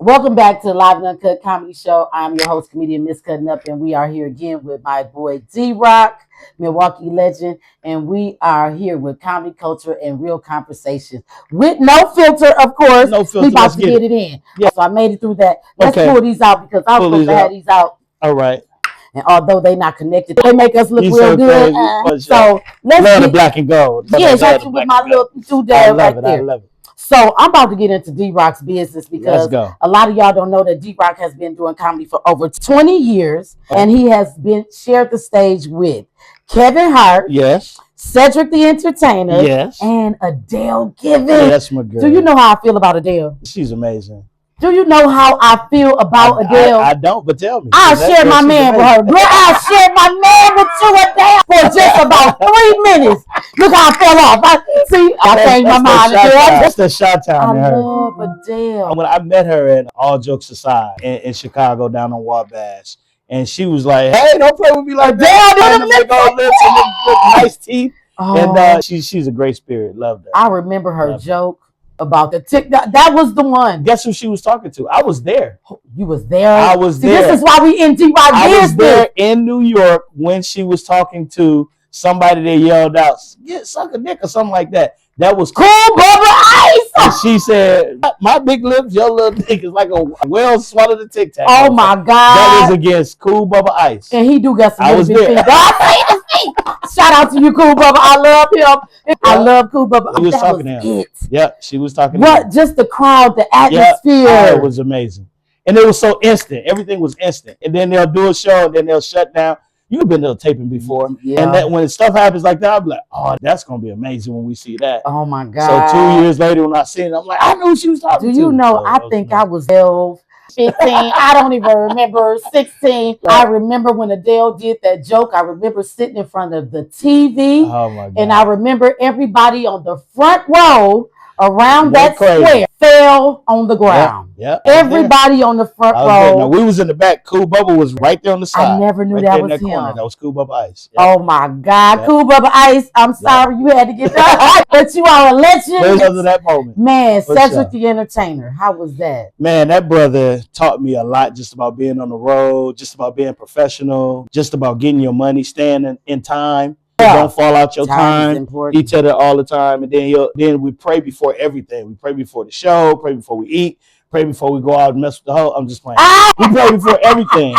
Welcome back to the Live and Uncut Comedy Show. I'm your host, comedian MSCUTNUP, and we are here again with my boy D-Rock, Milwaukee legend, and we are here with comedy, culture, and real conversations with no filter, of course. No filter. We about to get it in. Yeah. So I made it through that. Let's pull these out because I was supposed to have these out. All right. And although they're not connected, they make us look real good. So let's love the black and gold. Yeah, got you with my little doodad right there. I love it. So I'm about to get into D-Rock's business because a lot of y'all don't know that D-Rock has been doing comedy for over 20 years. And he has been shared the stage with Kevin Hart. Yes. Cedric the Entertainer. Yes. And Adele Givens. Yeah, that's my girl. Do you know how I feel about Adele? She's amazing. Do you know how I feel about Adele? I don't, but tell me. I'll share my man with her. Look, I'll share my man with you, Adele, for just about 3 minutes. Look how I fell off. I changed my mind. That's the shot town. I love Adele. When I met her, and all jokes aside, in Chicago down on Wabash, and she was like, "Hey, don't play with me like that." And nice teeth. And she's a great spirit. Loved her. I remember her joke about the TikTok. That was the one. Guess who she was talking to? I was there. You was there? I was there. This is why we in D-Rock business. I was there in New York when she was talking to somebody that yelled out, "Get suck a dick" or something like that. That was Cool Bubba Ice. And she said, "My big lips, your little dick is like a well swallowed a Tic Tac." Oh my God. That was against Cool Bubba Ice. And he do got some. I was there. Shout out to you, Cool Bubba. I love him. I love Cool Bubba. She was talking to him. Yeah, she was talking to him. What? Just the crowd, the atmosphere. It was amazing. And it was so instant. Everything was instant. And then they'll do a show and then they'll shut down. You've been to a taping before. Yeah. And that when stuff happens like that, I'm like, oh, that's going to be amazing when we see that. Oh, my God. So 2 years later when I seen it, I'm like, I knew who she was talking to. Do you know, I think I was 12, 15. I don't even remember. 16. I remember when Adele did that joke. I remember sitting in front of the TV. Oh, my God. And I remember everybody on the front row around that square fell on the ground. Yeah. Everybody on the front row. Now, we was in the back. Cool Bubba was right there on the side. I never knew that was him. Corner. That was Cool Bubba Ice. Oh my God, Cool Bubba Ice. I'm sorry you had to get that, but you are a legend. Because of that moment. Man, Cedric the Entertainer. How was that? Man, that brother taught me a lot just about being on the road, just about being professional, just about getting your money, staying in time. Don't fall out your time. He tell that all the time. And then we pray before everything. We pray before the show, pray before we eat, pray before we go out and mess with the hoe. I'm just playing. We pray before everything.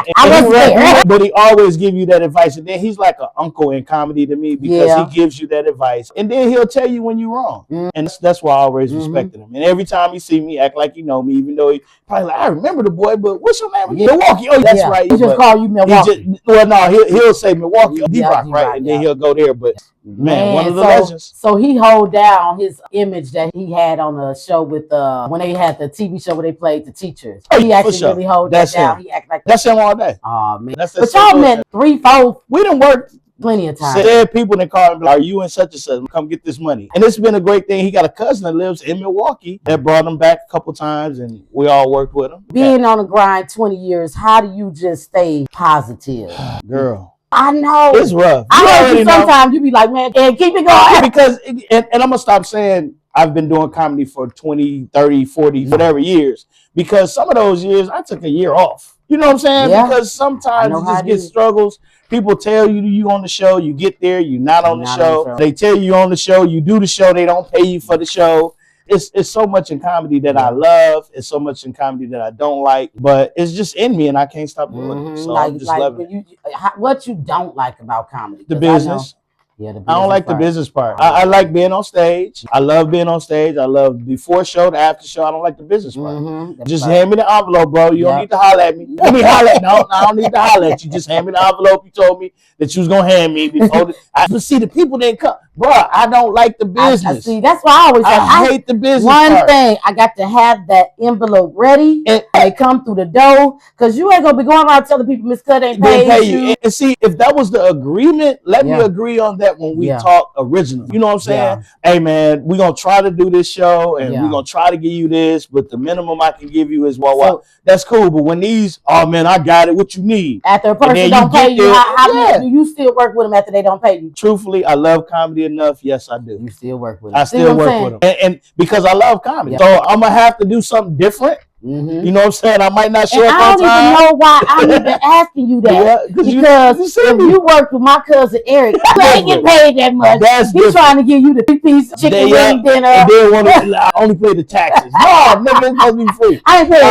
But he always give you that advice. And then he's like an uncle in comedy to me because he gives you that advice. And then he'll tell you when you're wrong. And that's why I always respected him. And every time he see me, act like he know me, even though he probably like, I remember the boy, but what's your name? Milwaukee. Oh, that's right. He just call you Milwaukee. He'll say Milwaukee. D-Rock, right? And then he'll go there. But man, one of the legends. So he hold down his image that he had on a show with when they had the TV show where they played the teachers. He actually really hold that down. He act like that's him all day. Oh man, but y'all met 3, 4. We done worked plenty of times. Said people that call him, are you and such and such? Come get this money. And it's been a great thing. He got a cousin that lives in Milwaukee that brought him back a couple times, and we all worked with him. Being on the grind 20 years, how do you just stay positive? Girl. I know. It's rough. I know sometimes you be like, man, keep it going. Because, and I'm going to stop saying I've been doing comedy for 20, 30, 40, whatever years. Because some of those years, I took a year off. You know what I'm saying? Yeah. Because sometimes you just get struggles. People tell you on the show, you get there, you're not on the show. They tell you on the show, you do the show, they don't pay you for the show. It's so much in comedy that I love. It's so much in comedy that I don't like. But it's just in me, and I can't stop doing it. So I'm just loving it. What you don't like about comedy? The business. Yeah, I don't like the business part. I like being on stage. I love being on stage. I love before show, the after show. I don't like the business part. Just hand me the envelope, bro. You don't need to holler at me. Let me holler at No, I don't need to holler at you. Just hand me the envelope you told me that you was going to hand me. But see, the people didn't come. Bro, I don't like the business. I see, that's why I always say, I hate the business part. Thing, I got to have that envelope ready and they come through the door, because you ain't going to be going around telling people Miss Cut ain't pay you. And see, if that was the agreement, let me agree on that when we talk originally. You know what I'm saying? Hey, man, we're going to try to do this show, and we're going to try to give you this, but the minimum I can give you is what. That's cool, but when these, oh, man, I got it, what you need? After a person don't pay you, how do you still work with them after they don't pay you? Truthfully, I love comedy enough. Yes, I do. You still work with them. I still work with them. And because I love comedy. So I'm going to have to do something different. You know what I'm saying? I might not show and up I on don't time. even know why I'm even asking you that. Yeah, because if you work with my cousin Eric, you ain't get paid that much. He's trying to give you the 3-piece chicken wing dinner. And then I only pay the taxes. No, nigga, it's supposed to be free. I ain't paying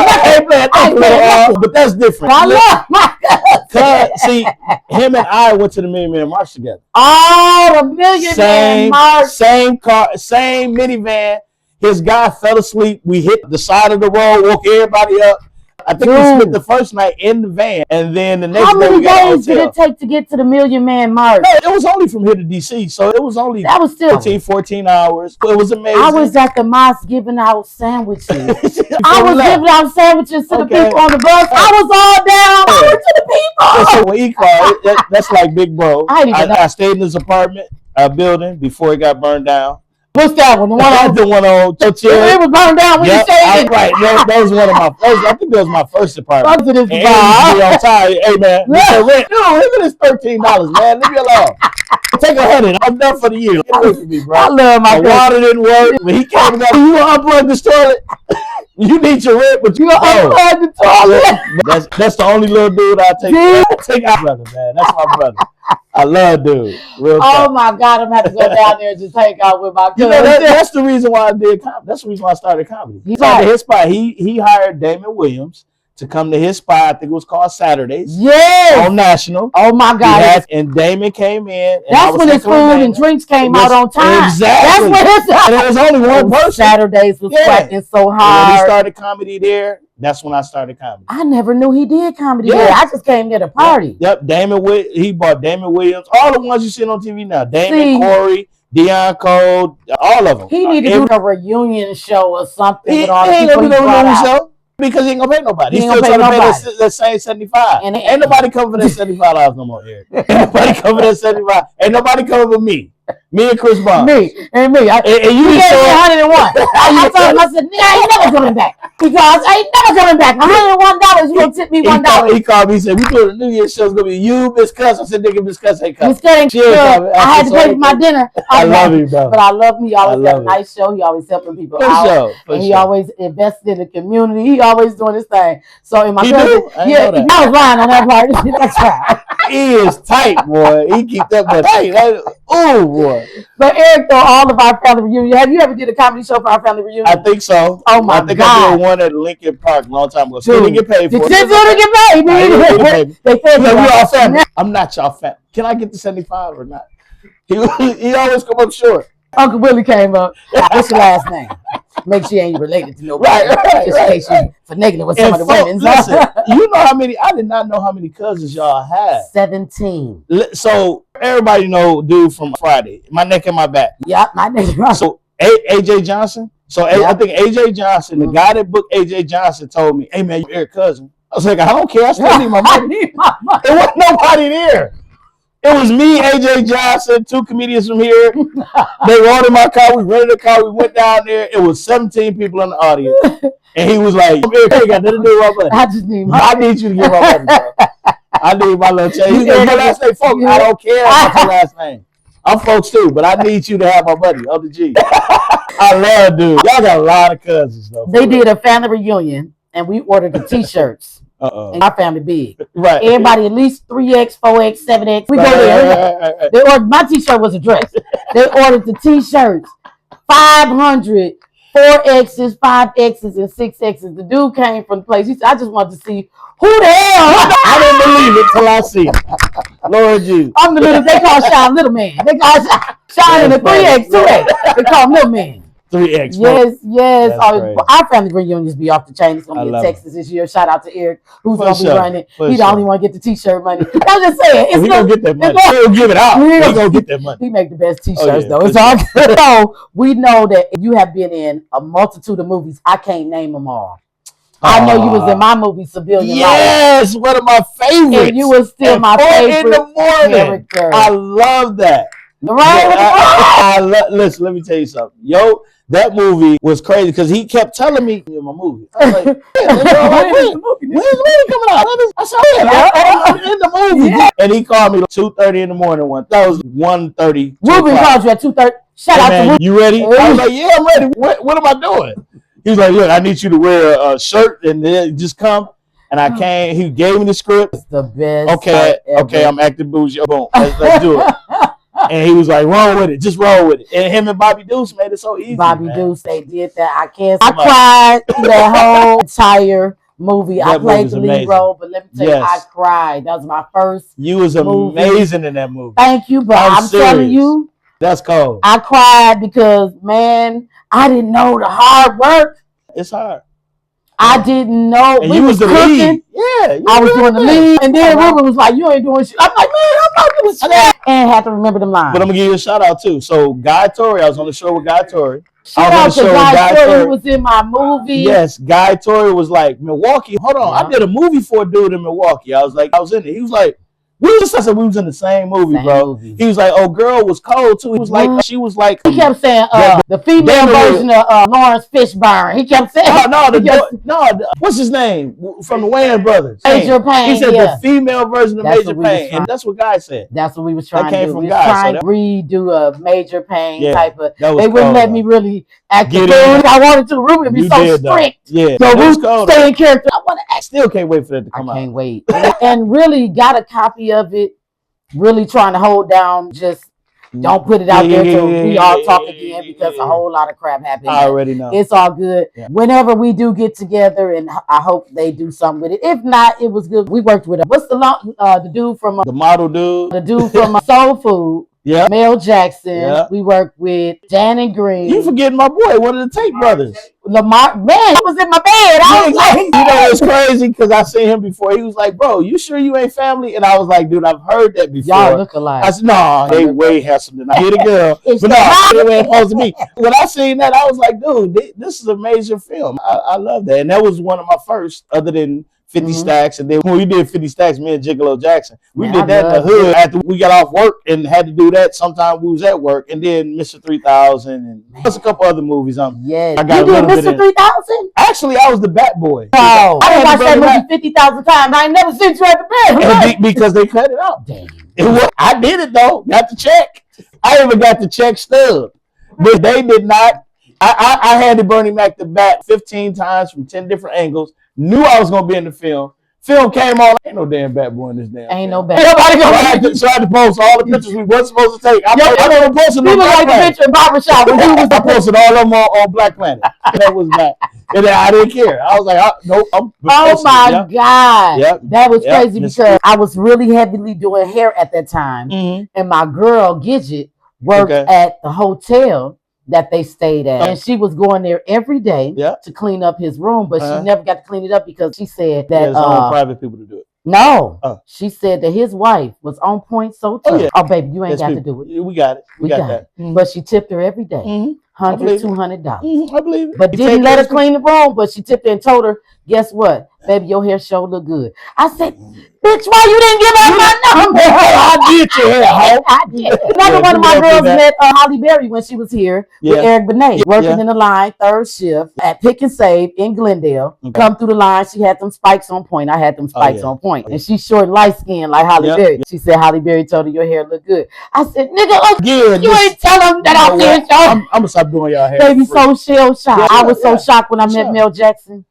nothing. But that's different. I love my cousin. See, him and I went to the Million Man March together. Oh, the Million Man March. Same car, same minivan. His guy fell asleep. We hit the side of the road, woke everybody up. I think we spent the first night in the van, and then the next day we got a hotel. How many days did it take to get to the Million Man March? No, it was only from here to DC, so it was only 14 hours. It was amazing. I was at the mosque giving out sandwiches. I was giving out sandwiches to the people on the bus. I was all down. I went to the people. So when he called, that's like big bro. I stayed in his apartment building before it got burned down. What's that one? The one on Churchill. It was burned down when you said it. Right. That was one of my first. I think that was my first apartment. And be on time. Hey, man. Rent. No, look at this $13, man. Leave me alone. Take $100. I'm done for the year. Get away from me, bro. I love my water didn't work. When he came and got, you gonna unplug this toilet? You need your rent, but you gonna unplug the toilet. That's the only little dude I take out, brother, man. That's my brother. I love dude. Real talk. My God, I'm gonna have to go down there and just hang out with my cousin. That's the reason why I did comedy. That's the reason why I started comedy. He started his spot. He hired Damon Williams to come to his spot. I think it was called Saturdays. Yes. On National. Oh my God. And Damon came in. And that's when his food and drinks came out on time. Exactly. That's when and it was only one person. Saturdays was cracking so hard. And when he started comedy there, that's when I started comedy. I never knew he did comedy there. I just came there to party. Yep. He bought Damon Williams. All the ones you see on TV now. Damon, Corey, Deion Cole, all of them. He need to do a reunion show or something. He ain't gonna do a reunion show. Because he ain't gonna pay nobody. He's still trying to pay the same 75. And ain't nobody coming for that $75 no more, Eric. Ain't nobody coming for that 75. Ain't nobody coming for me. Me and Chris Bond. Me. And you gave me 101. I told him, I said, nigga, I ain't never coming back. Because I ain't never coming back. $101, you gonna tip me $1. He called me and said, we doing a New Year's show. It's gonna be you, Miss Cuss. I said, nigga, Miss Cuss ain't coming. Miss Cuss ain't coming. I had to pay for my dinner. I love you, bro. But I love me. He always got a nice show. He always helping people out. And he always invested in the community. He always doing his thing. So in my cousin, I was lying on that part. That's right. He is tight, boy. He keep that much tight. Oh, boy. But Eric, though, all of our family reunion. Have you ever did a comedy show for our family reunion? I think so. Oh, my God. I think I did one at Lincoln Park a long time ago. Still didn't get paid for it. Still didn't get paid, man. They paid me. We all family. I'm not y'all family. Can I get the 75 or not? He always come up short. Uncle Willie came up. What's your last name? Make sure you ain't related to nobody. Right. Just in case you finagling with some of the women. Listen, you know how many? I did not know how many cousins y'all had. 17. So everybody know dude from Friday. My neck and my back. Yep, my neck and my back. So AJ Johnson. So I think AJ Johnson, the guy that booked AJ Johnson, told me, "Hey man, you're Eric cousin." I was like, I don't care. I still need my money. There wasn't nobody there. It was me, AJ Johnson, 2 comedians from here. They ordered my car. We rented a car. We went down there. It was 17 people in the audience. And he was like, Eric, I got nothing to do with my money. I need you to give my money, bro. I need my little change. He's like, my last name, folks. I don't care about your last name. I'm folks too, but I need you to have my money. On the G. I love dude. Y'all got a lot of cousins, though. They did a family reunion, and we ordered the T-shirts. And our family big. Right. Everybody at least 3X, 4X, 7X. We go there. They ordered, my T-shirt was a dress. They ordered the T-shirts. 500, 4Xs, 5Xs, and 6Xs. The dude came from the place. He said, I just wanted to see who the hell. I didn't believe it till I see it. Lord Jesus. I'm the little, they call Sean Little Man. They call Sean in the 3X, 2X. They call him Little Man. 3X. Yes. Our family reunions be off the chain. It's going to be in Texas this year. Shout out to Eric, who's going to be running. He's the only one to get the T-shirt money. I'm just saying. He's going to get that money. He'll give it out. He's going to get that money. He make the best T-shirts, though. It's all good. So we know that you have been in a multitude of movies. I can't name them all. I know you was in my movie, Civilian Life. Yes, one of my favorites. And you were still my favorite in the morning. Character. I love that. Right? Listen, let me tell you something. That movie was crazy because he kept telling me in my movie. I was like, when's the movie coming out? I said, I'm in the movie. Yeah. And he called me 2:30 in the morning. That was 1:30. Ruben called you at 2:30. Shout out to Ruben. You ready? I was like, yeah, I'm ready. What am I doing? He was like, look, I need you to wear a shirt and then just come. And I came. He gave me the script. It's the best. Okay, I'm acting bougie. Boom, let's do it. And he was like, roll with it. Just roll with it. And him and Bobby Deuce made it so easy. Bobby Deuce, they did that. I cried that whole entire movie. I played the lead role, but let me tell you, I cried. That was my first You was amazing in that movie. Thank you, but I'm telling you. That's cold. I cried because, man, I didn't know the hard work. It's hard. I didn't know. And you was the lead. Yeah. I was doing the lead. And then Ruben was like, you ain't doing shit. I'm like, man, I'm not doing shit. And had to remember them lines. But I'm going to give you a shout out, too. So, Guy Torrey, I was on the show with Guy Torrey. Shout out to Guy Torrey, who was in my movie. Yes, Guy Torrey was like, Milwaukee. Hold on. I did a movie for a dude in Milwaukee. I was in it. He was like, we was in the same movie, bro. He was like, oh, girl was cold, too. He was like, she was like. He kept saying, the female version of Lawrence Fishburne. He kept saying. What's his name? From the Wayans Brothers. Major Pain. He said the female version of Major Pain. And that's what Guy said. That's what we was trying to do. We was trying to redo a Major Pain type of. They wouldn't let me really act the fool I wanted to. Ruben be so strict. Yeah. So we stay in character. I want to act. Still can't wait for that to come out. I can't wait. And really got a copy of it, really trying to hold down, just don't put it out there till we all talk again because a whole lot of crap happened. I already know. It's all good. Yeah. Whenever we do get together, and I hope they do something with it. If not, it was good. We worked with what's the dude from the model dude? The dude from Soul Food. Yeah. Mel Jackson. Yeah. We worked with Janet Green. You forgetting my boy, one of the Tate brothers. Lamar, man, I was in my bed. I was like, you know, it's crazy because I seen him before. He was like, bro, you sure you ain't family? And I was like, dude, I've heard that before. Y'all look alike. I said, no, they way handsome than I hit a girl. But no, they ain't supposed to be. When I seen that, I was like, dude, this is a major film. I love that. And that was one of my first, other than 50 Stacks. And then when we did 50 Stacks, me and Gigolo Jackson, we did that in the hood after we got off work and had to do that. Sometimes we was at work. And then Mr. 3000 and there's a couple other movies. Yeah, I got you did Mr. 3000? Actually, I was the Bat Boy. Wow. I watched that movie 50,000 times. I ain't never seen you at the bed. Because they cut it out. Damn. I did it, though. Got the check. I even got the check stub. But they did not. I had to Bernie Mac the Bat 15 times from 10 different angles. Knew I was gonna be in the film. Film came on. Ain't no damn Bat Boy in this damn. Ain't film. no Bat. Nobody gonna tried to post all the pictures we wasn't supposed to take. I never posted them. Like the picture in barbershop when you was. I posted all of them on Black Planet. That was that. And I didn't care. I was like, nope. Oh my God. Yep. That was crazy because I was really heavily doing hair at that time, and my girl Gidget worked at the hotel that they stayed at, and she was going there every day to clean up his room, but she never got to clean it up because she said that it's only private people to do it. No, she said that his wife was on point so tough. Oh, baby, you ain't got to do it. We got it. We got that. But she tipped her every day. $100, $200. I believe it. But didn't let her clean the room, but she tipped her and told her, guess what? Baby, your hair sure look good. I said, bitch, why you didn't give her my number? I did your hair, ho. I did. Another one of my girls met Holly Berry when she was here with Eric Benet, working in the line, third shift at Pick and Save in Glendale. Come through the line, she had them spikes on point. I had them spikes on point. And she's short and light skinned like Holly Berry. She said Holly Berry told her your hair look good. I said, nigga, you ain't tell them that I did show. I'm gonna stop doing y'all hair. Baby, so shell shocked. I was so shocked when I met Mel Jackson.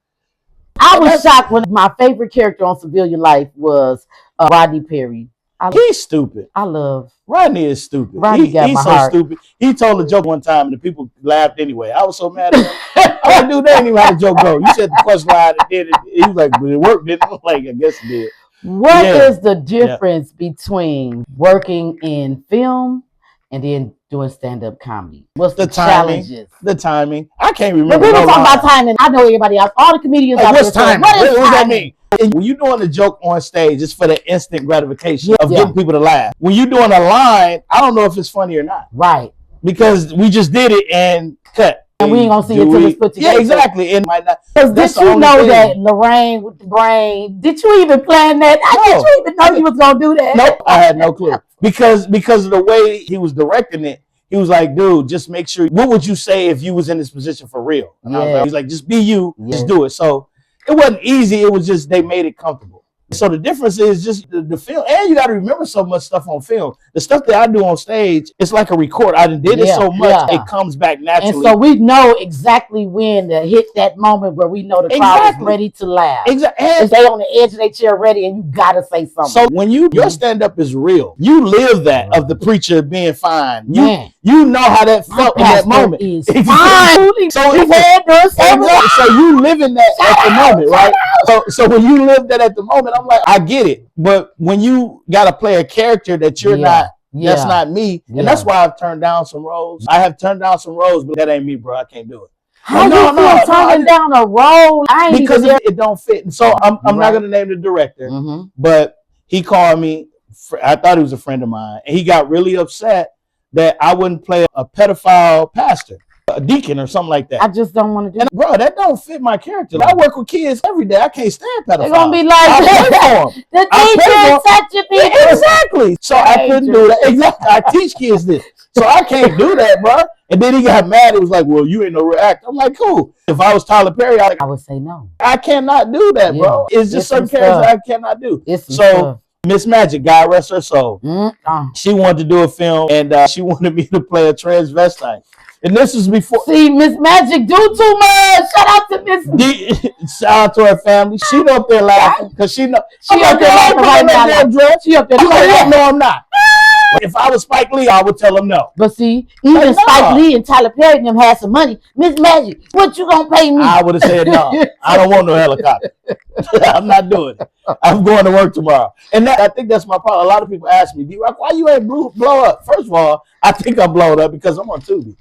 I was shocked when my favorite character on Civilian Life was Rodney Perry. He's stupid. I love Rodney is stupid. Rodney got he's my so heart. Stupid. He told a joke one time and the people laughed anyway. I was so mad at him. I didn't do that anyway. How the joke go? You said the punchline and did it. He was like, but it worked, didn't it? Like, I guess it did. What is the difference between working in film and then doing stand-up comedy? What's the challenges? The timing. I can't remember. But people talk about timing. I know everybody else. All the comedians out what's there. Timing? What does that mean? When you're doing a joke on stage, it's for the instant gratification of getting people to laugh. When you're doing a line, I don't know if it's funny or not. Right. Because we just did it and cut. And we ain't gonna see it until it's put together. Yeah, exactly. And might not. Because did you know that Lorraine with the brain? Did you even plan that? No. Did you even know you was gonna do that? Nope, I had no clue. Because of the way he was directing it, he was like, dude, just make sure. What would you say if you was in this position for real? And I was like, he's like, just be you, just do it. So it wasn't easy. It was just they made it comfortable. So the difference is just the film, and you got to remember so much stuff on film. The stuff that I do on stage, it's like a record. I did it so much, it comes back naturally. And so we know exactly when to hit that moment where we know the crowd is ready to laugh. Exactly. And they on the edge of their chair ready, and you got to say something. So when your stand-up is real, you live that of the preacher being fine. You know how that felt in that moment. Is fine. So you live in that at the moment, right? So when you live that at the moment, I'm like, I get it. But when you got to play a character that you're not, that's not me. And that's why I've turned down some roles. I have turned down some roles, but that ain't me, bro. I can't do it. How you turning down a role? Because it don't fit. So I'm not going to name the director, but he called me. I thought he was a friend of mine. And he got really upset that I wouldn't play a pedophile pastor, a deacon or something like that. I just don't want to do it. Bro, that don't fit my character. I work with kids every day. I can't stand pedophiles. They're going to be like, the teacher touching people. Exactly. So I couldn't do that. Exactly. I teach kids this. So I can't do that, bro. And then he got mad. It was like, well, you ain't no real actor. I'm like, cool. If I was Tyler Perry, I would say no. I cannot do that, bro. It's just certain characters I cannot do. So Miss Magic, God rest her soul. She wanted to do a film, and she wanted me to play a transvestite. And this was before. See, Miss Magic do too much. Shout out to Miss. Shout out to her family. She up there laughing because she know. She up there laughing right now. She up there. No, I'm not. If I was Spike Lee, I would tell him no. But see, even Spike Lee and Tyler Perry and them had some money. Miss Magic, what you gonna pay me? I would have said no. I don't want no helicopter. I'm not doing it. I'm going to work tomorrow. And I think that's my problem. A lot of people ask me, D-Rock, why you ain't blow up? First of all, I think I'm blowing up because I'm on Tubi.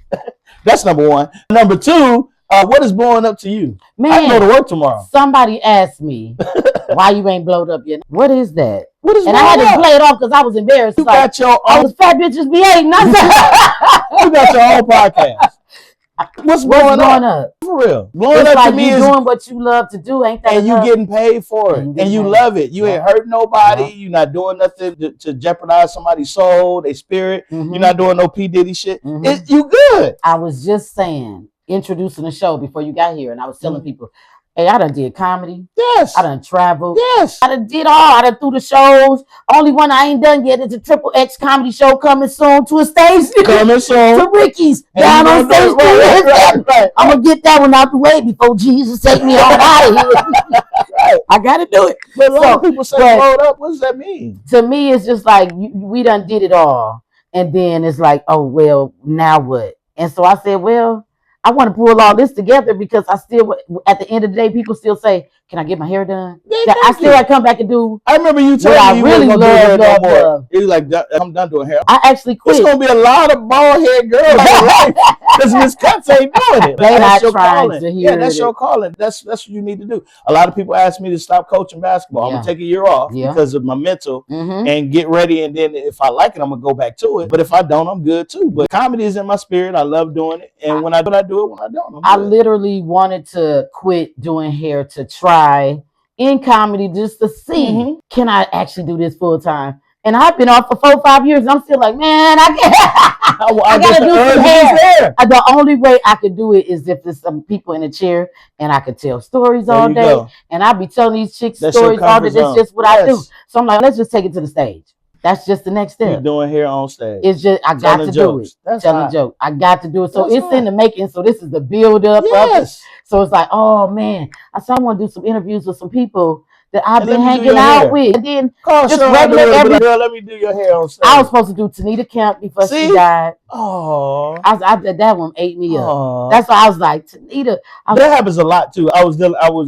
That's number one. Number two, what is blowing up to you? Man, I go to work tomorrow. Somebody asked me why you ain't blowed up yet. What is that? What is and I had to play it off because I was embarrassed. You got your own. I was fat bitches behaving. You got your own podcast. What's blowing up? For real. Blowing up like to me you is doing what you love to do, ain't that? And you getting paid for it. And you love it. You ain't hurting nobody. You're not doing nothing to jeopardize somebody's soul, their spirit. You're not doing no P. Diddy shit. You good. I was just saying, introducing the show before you got here, and I was telling people, hey, I done did comedy. Yes. I done traveled. Yes. I done did all. I done through the shows. Only one I ain't done yet is a Triple X comedy show coming soon to a stage. Coming soon. To Ricky's. Down on stage. Right. I'm going to get that one out the way before Jesus take me on out of here. Right. I got to do it. But a lot of people say blowed up. What does that mean? To me, it's just like we done did it all. And then it's like, oh, well, now what? And so I said, well, I want to pull all this together because I still, at the end of the day, people still say, can I get my hair done? I still come back and do. I remember you telling me you really love. You're like, I'm done doing hair. I actually quit. There's going to be a lot of bald head girls in life because Miss Cuts ain't doing it. They're not trying to hear Yeah, that's your calling. That's what you need to do. A lot of people ask me to stop coaching basketball. I'm going to take a year off because of my mental and get ready. And then if I like it, I'm going to go back to it. But if I don't, I'm good too. But comedy is in my spirit. I love doing it. And when I do it, when I don't, I literally wanted to quit doing hair to try in comedy just to see can I actually do this full time. And I've been off for 4 or 5 years. And I'm still like, man, I can't. I gotta do some hair. The only way I could do it is if there's some people in a chair and I could tell stories all day. And I'll be telling these chicks stories all day. That's just what I do. So I'm like, let's just take it to the stage. That's just the next step. You're doing hair on stage. It's just I got to do it. Telling jokes. I got to do it. So it's in the making. So this is the build up of it. So it's like, oh man, I said I want to do some interviews with some people that I've been hanging out with. And then just regular girl, let me do your hair on stage. I was supposed to do Tanita Kemp before she died. Oh, that one ate me up. That's why I was like, Tanita. That happens a lot too.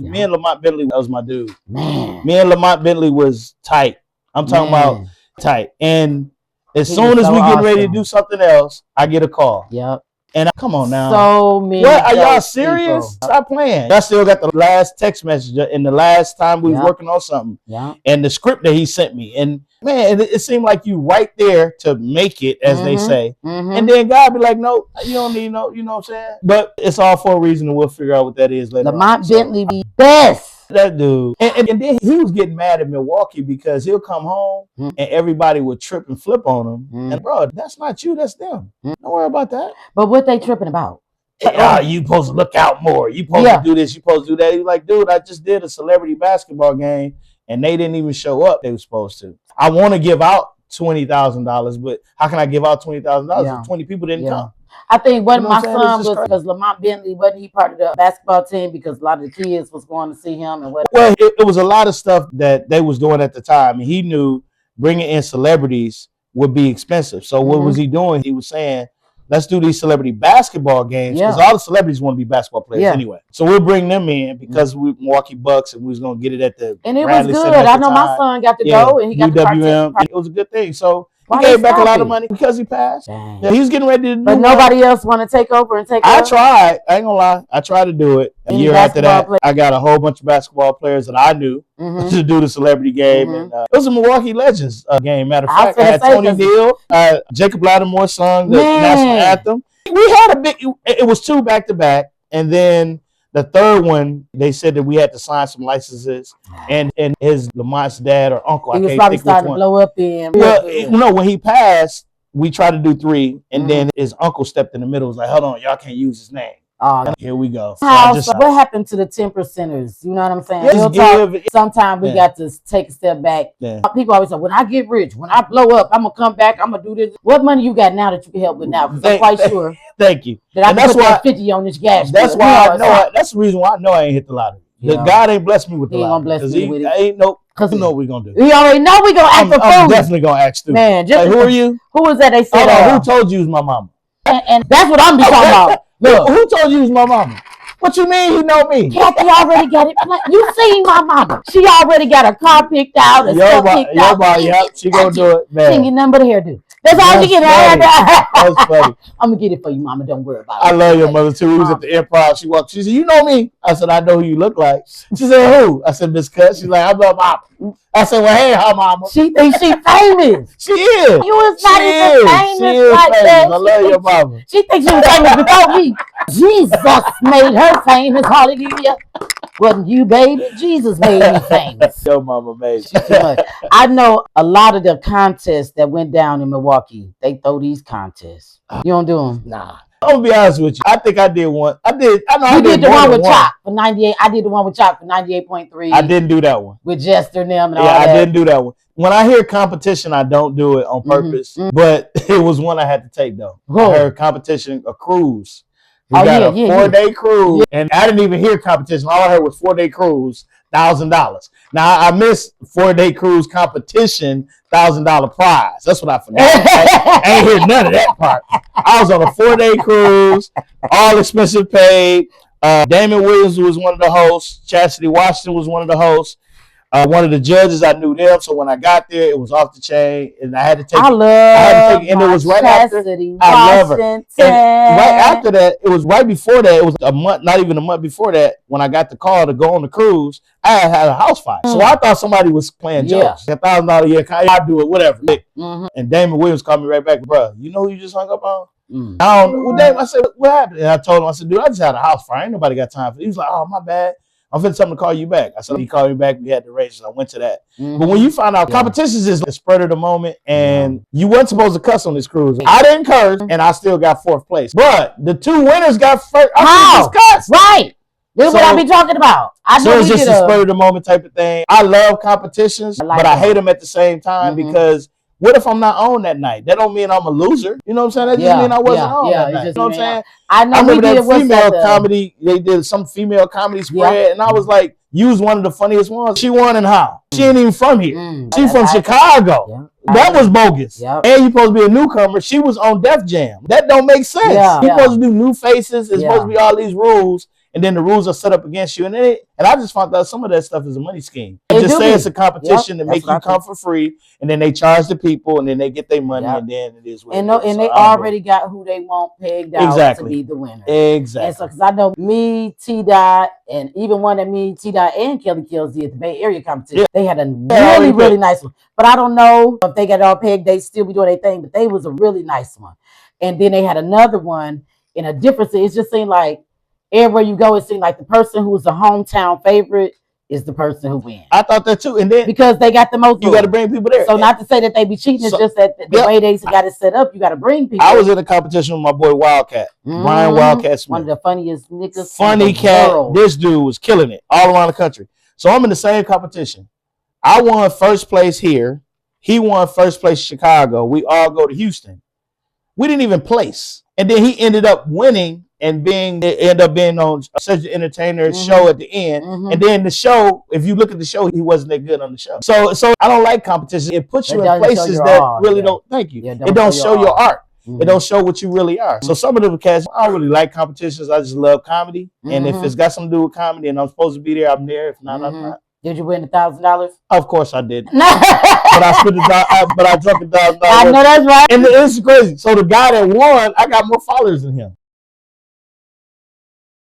Me and Lamont Bentley, that was my dude. Man, me and Lamont Bentley was tight. I'm talking about tight. And as soon as we get ready to do something else, I get a call. Yep. And come on now. So many. What are y'all serious? People. Stop playing. I still got the last text message in the last time we was working on something. Yeah. And the script that he sent me. And man, it seemed like you right there to make it, as they say. And then God be like, no, you don't need no, you know what I'm saying? But it's all for a reason, and we'll figure out what that is later. Lamont Bentley be best. That dude. And then he was getting mad at Milwaukee because he'll come home and everybody would trip and flip on him. And bro, that's not you, that's them. Don't worry about that. But what they tripping about? You supposed to look out more. You supposed to do this, you supposed to do that. He's like, dude, I just did a celebrity basketball game and they didn't even show up. They were supposed to. I want to give out $20,000, but how can I give out $20,000 if 20 people didn't come? I think what my son was, because Lamont Bentley, wasn't he part of the basketball team because a lot of the kids was going to see him and what? Well, it was a lot of stuff that they was doing at the time. He knew bringing in celebrities would be expensive. So what was he doing? He was saying, let's do these celebrity basketball games because all the celebrities want to be basketball players anyway. So we'll bring them in because we Milwaukee Bucks and we was going to get it at the and it Bradley was good. I know my son got to go and he got UWM. It was a good thing. So he gave back a lot of money because he passed. Yeah, he was getting ready to do but nobody else want to take over and take over. I tried. I ain't gonna lie. I tried to do it. A year after that, I got a whole bunch of basketball players that I knew to do the celebrity game. And it was a Milwaukee Legends game. Matter of fact, I had Tony Neal, Jacob Lattimore sung the national anthem. We had a big, it was 2 back-to-back. And then the third one, they said that we had to sign some licenses, and his Lamont's dad or uncle, he was probably starting to blow up in. Well, no, when he passed, we tried to do 3, and then his uncle stepped in the middle. Was like, "Hold on, y'all can't use his name." Here we go. So what happened to the 10%ers? You know what I'm saying? Sometimes we got to take a step back. People always say, when I get rich, when I blow up, I'm going to come back, I'm going to do this. What money you got now that you can help with now? Because I'm quite sure. Thank you. That I can put that 50 on this gas. That's why I know. That's the reason why I know I ain't hit the lottery. God ain't blessed me with the lottery. He ain't blessed me with it. Ain't no. Because you know what we're going to do. We already know we're going to act a fool. I'm definitely going to act stupid. Man, just who are you? Who was that they said? Who told you it was my mama? And that's what I'm be talking about. Look, who told you it was my mama? What you mean he know me? Kathy already got it. You seen my mama. She already got her car picked out. She gonna do it, man. She ain't get nothing but a hairdo. That's all she get. That's funny. I'm gonna get it for you, mama. Don't worry about it. I love your mother too. We was at the Improv. She walked. She said, "You know me?" I said, "I know who you look like." She said, "Who?" I said, "Miss Cut." She's like, "I'm her mama." I said, "Well, hey, her mama." She thinks she famous. She is. You was not even famous like that. I love your mama. She thinks she was famous before me. Jesus made her famous. Hallelujah. Wasn't you, baby? Jesus made me famous. Your mama made you. I know a lot of the contests that went down in Milwaukee. They throw these contests. You don't do them? Nah. I'm gonna be honest with you. I think I did one. I know. You did the one with Chop for 98. I did the one with Chop for 98.3. I didn't do that one with Jester and them and all that. Yeah, I didn't do that one. When I hear competition, I don't do it on purpose. But it was one I had to take though. I heard competition, a cruise. We got a 4-day cruise, and I didn't even hear competition. All I heard was 4-day cruise, $1,000. Now I missed 4-day cruise competition, $1,000 prize. That's what I forgot. I ain't hear none of that part. I was on a 4-day cruise, all expenses paid. Damon Williams was one of the hosts. Chastity Washington was one of the hosts. One of the judges, I knew them, so when I got there, it was off the chain, and I had to take. I love and it was right after. I love her. And right after that, it was right before that. It was a month, not even a month before that, when I got the call to go on the cruise. I had a house fire, so I thought somebody was playing jokes. $1,000 a year, I do it, whatever. And Damon Williams called me right back, bro. You know who you just hung up on? I don't know. Well, Damon, I said, what happened? And I told him, I said, dude, I just had a house fire. Ain't nobody got time for it. He was like, oh, my bad. I'm finna tell him to call you back. I said, he called me back. We had the races. I went to that. But when you find out competitions is the spread of the moment, and you weren't supposed to cuss on this cruise. I didn't curse, and I still got 4th place. But the 2 winners got first. How? Right. This is what I be talking about. So it's just a spur of the moment type of thing. I love competitions, but I hate them at the same time because what if I'm not on that night? That don't mean I'm a loser. You know what I'm saying? That just mean I wasn't on that night. You know what I'm saying? I remember that female comedy. They did some female comedy spread, and I was like, you was one of the funniest ones. She won and how? She ain't even from here. She from Chicago. That was bogus. And you supposed to be a newcomer. She was on Def Jam. That don't make sense. You supposed to do new faces. It's supposed to be all these rules. And then the rules are set up against you. And I just found out some of that stuff is a money scheme. They just say it's a competition to make you come for free. And then they charge the people and then they get their money. And then it is what it is. And they already got who they want pegged out to be the winner. Exactly. And so, because I know me, T-Dot, and even one of me, T-Dot and Kelly Kills did the Bay Area competition. They had a really nice one. But I don't know if they got it all pegged. They still be doing their thing. But they was a really nice one. And then they had another one in a different city. It just seemed like everywhere you go, it seems like the person who's the hometown favorite is the person who wins. I thought that too. And then because they got the most, you got to bring people there. So not to say that they be cheating, it's just that the way they got it set up, you got to bring people. I was in a competition with my boy Wildcat, Brian Wildcat Smith. One of the funniest niggas. Funny cat. This dude was killing it all around the country. So I'm in the same competition. I won first place here. He won first place Chicago. We all go to Houston. We didn't even place. And then he ended up winning and ended up being on such an entertainer show at the end. And then the show, if you look at the show, he wasn't that good on the show. So I don't like competition. It puts you in places that really don't. Thank you. It don't show your art. It don't show what you really are. So some of the cats, I don't really like competitions. I just love comedy. And if it's got something to do with comedy and I'm supposed to be there, I'm there. If not, I'm not. Did you win $1,000? Of course I did. But I spent but I dropped $1,000. I know that's right. And it's crazy. So the guy that won, I got more followers than him.